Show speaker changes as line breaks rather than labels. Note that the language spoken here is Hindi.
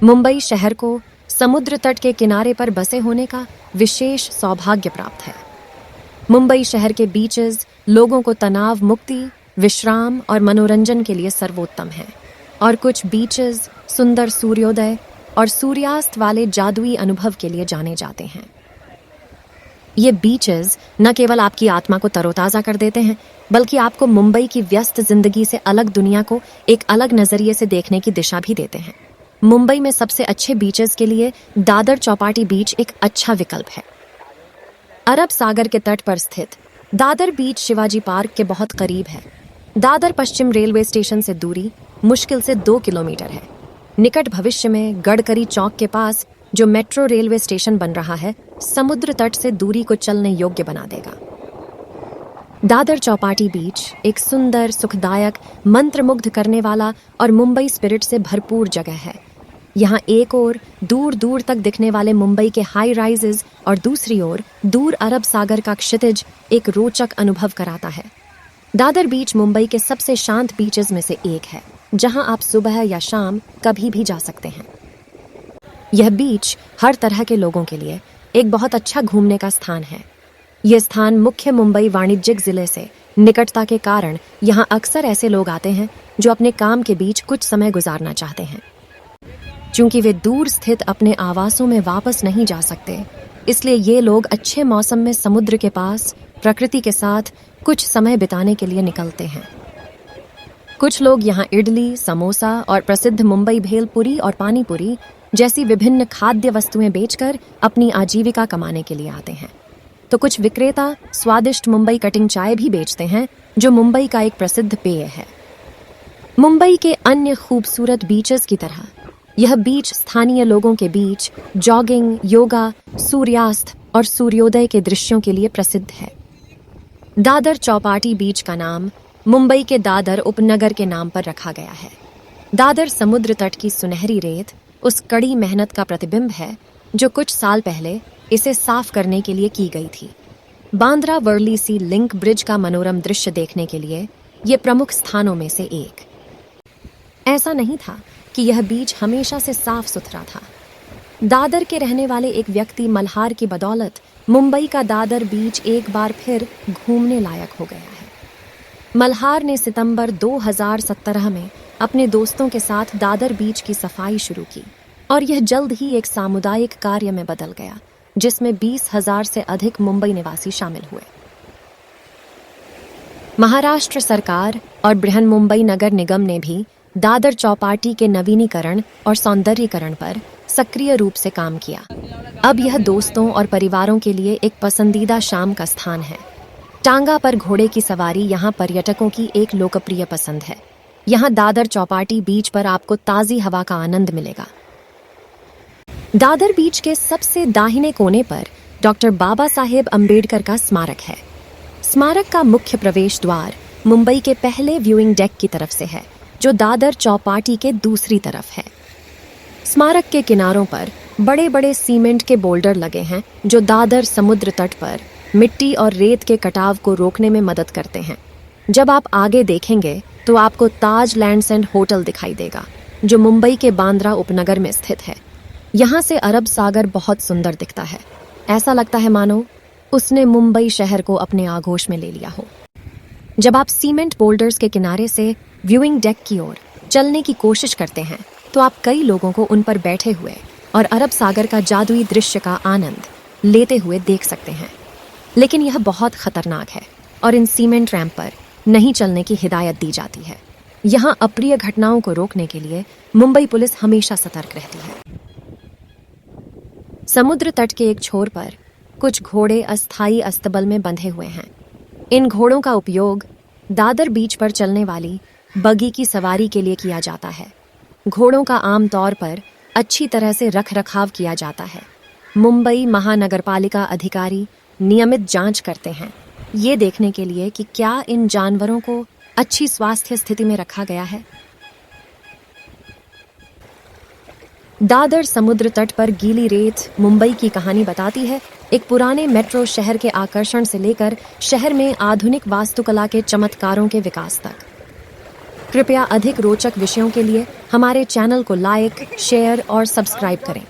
मुंबई शहर को समुद्र तट के किनारे पर बसे होने का विशेष सौभाग्य प्राप्त है। मुंबई शहर के बीचेस लोगों को तनाव मुक्ति, विश्राम और मनोरंजन के लिए सर्वोत्तम हैं और कुछ बीचेस सुंदर सूर्योदय और सूर्यास्त वाले जादुई अनुभव के लिए जाने जाते हैं। ये बीचेस न केवल आपकी आत्मा को तरोताजा कर देते हैं, बल्कि आपको मुंबई की व्यस्त जिंदगी से अलग दुनिया को एक अलग नजरिए से देखने की दिशा भी देते हैं। मुंबई में सबसे अच्छे बीचेस के लिए दादर चौपाटी बीच एक अच्छा विकल्प है। अरब सागर के तट पर स्थित दादर बीच शिवाजी पार्क के बहुत करीब है। दादर पश्चिम रेलवे स्टेशन से दूरी मुश्किल से 2 किलोमीटर है। निकट भविष्य में गडकरी चौक के पास जो मेट्रो रेलवे स्टेशन बन रहा है, समुद्र तट से दूरी को चलने योग्य बना देगा। दादर चौपाटी बीच एक सुंदर, सुखदायक, मंत्रमुग्ध करने वाला और मुंबई स्पिरिट से भरपूर जगह है। यहाँ एक ओर दूर दूर तक दिखने वाले मुंबई के हाई राइजेस और दूसरी ओर दूर अरब सागर का क्षितिज एक रोचक अनुभव कराता है। दादर बीच मुंबई के सबसे शांत बीचेस में से एक है, जहाँ आप सुबह या शाम कभी भी जा सकते हैं। यह बीच हर तरह के लोगों के लिए एक बहुत अच्छा घूमने का स्थान है। यह स्थान मुख्य मुंबई वाणिज्यिक जिले से निकटता के कारण यहाँ अक्सर ऐसे लोग आते हैं जो अपने काम के बीच कुछ समय गुजारना चाहते हैं। चूंकि वे दूर स्थित अपने आवासों में वापस नहीं जा सकते, इसलिए ये लोग अच्छे मौसम में समुद्र के पास प्रकृति के साथ कुछ समय बिताने के लिए निकलते हैं। कुछ लोग यहाँ इडली, समोसा और प्रसिद्ध मुंबई भेलपुरी और पानीपुरी जैसी विभिन्न खाद्य वस्तुएं बेचकर अपनी आजीविका कमाने के लिए आते हैं। तो कुछ विक्रेता स्वादिष्ट मुंबई कटिंग चाय भी बेचते हैं, जो मुंबई का एक प्रसिद्ध पेय है। मुंबई के अन्य खूबसूरत बीचेस की तरह यह बीच स्थानीय लोगों के बीच जॉगिंग, योगा, सूर्यास्त और सूर्योदय के दृश्यों के लिए प्रसिद्ध है। दादर चौपाटी बीच का नाम मुंबई के दादर उपनगर के नाम पर रखा गया है। दादर समुद्र तट की सुनहरी रेत उस कड़ी मेहनत का प्रतिबिंब है जो कुछ साल पहले इसे साफ करने के लिए की गई थी। बांद्रा वर्ली सी लिंक ब्रिज का मनोरम दृश्य देखने के लिए ये प्रमुख स्थानों में से एक। ऐसा नहीं था कि यह बीच हमेशा से साफ सुथरा था। दादर के रहने वाले एक व्यक्ति मल्हार की बदौलत मुंबई का दादर बीच एक बार फिर घूमने लायक हो गया है। मल्हार ने सितंबर 2017 में अपने दोस्तों के साथ दादर बीच की सफाई शुरू की और यह जल्द ही एक सामुदायिक कार्य में बदल गया, जिसमें 20,000 से अधिक मुंबई निवासी शामिल हुए। महाराष्ट्र सरकार और बृहन्मुंबई नगर निगम ने भी दादर चौपाटी के नवीनीकरण और सौंदर्यीकरण पर सक्रिय रूप से काम किया। अब यह दोस्तों और परिवारों के लिए एक पसंदीदा शाम का स्थान है। टांगा पर घोड़े की सवारी यहाँ पर्यटकों की एक लोकप्रिय पसंद है। यहाँ दादर चौपाटी बीच पर आपको ताज़ी हवा का आनंद मिलेगा। दादर बीच के सबसे दाहिने कोने पर डॉक्टर बाबा साहेब अम्बेडकर का स्मारक है। स्मारक का मुख्य प्रवेश द्वार मुंबई के पहले व्यूइंग डेक की तरफ से है, जो दादर चौपाटी के दूसरी तरफ है। स्मारक के किनारों पर बड़े बड़े सीमेंट के बोल्डर लगे हैं, जो दादर समुद्र तट पर मिट्टी और रेत के कटाव को रोकने में मदद करते हैं। जब आप आगे देखेंगे तो आपको ताज लैंड्स एंड होटल दिखाई देगा, जो मुंबई के बांद्रा उपनगर में स्थित है। यहाँ से अरब सागर बहुत सुंदर दिखता है। ऐसा लगता है मानो उसने मुंबई शहर को अपने आगोश में ले लिया हो। जब आप सीमेंट बोल्डर्स के किनारे से व्यूइंग डेक की ओर चलने की कोशिश करते हैं, तो आप कई लोगों को उन पर बैठे हुए और अरब सागर का जादुई दृश्य का आनंद लेते हुए देख सकते हैं। लेकिन यह बहुत खतरनाक है और इन सीमेंट रैंप पर नहीं चलने की हिदायत दी जाती है। यहाँ अप्रिय घटनाओं को रोकने के लिए मुंबई पुलिस हमेशा सतर्क रहती है। समुद्र तट के एक छोर पर कुछ घोड़े अस्थायी अस्तबल में बंधे हुए हैं। इन घोड़ों का उपयोग दादर बीच पर चलने वाली बगी की सवारी के लिए किया जाता है। घोड़ों का आमतौर पर अच्छी तरह से रख रखाव किया जाता है। मुंबई महानगरपालिका अधिकारी नियमित जांच करते हैं, ये देखने के लिए कि क्या इन जानवरों को अच्छी स्वास्थ्य स्थिति में रखा गया है। दादर समुद्र तट पर गीली रेत मुंबई की कहानी बताती है, एक पुराने मेट्रो शहर के आकर्षण से लेकर शहर में आधुनिक वास्तुकला के चमत्कारों के विकास तक। कृपया अधिक रोचक विषयों के लिए हमारे चैनल को लाइक, शेयर और सब्सक्राइब करें।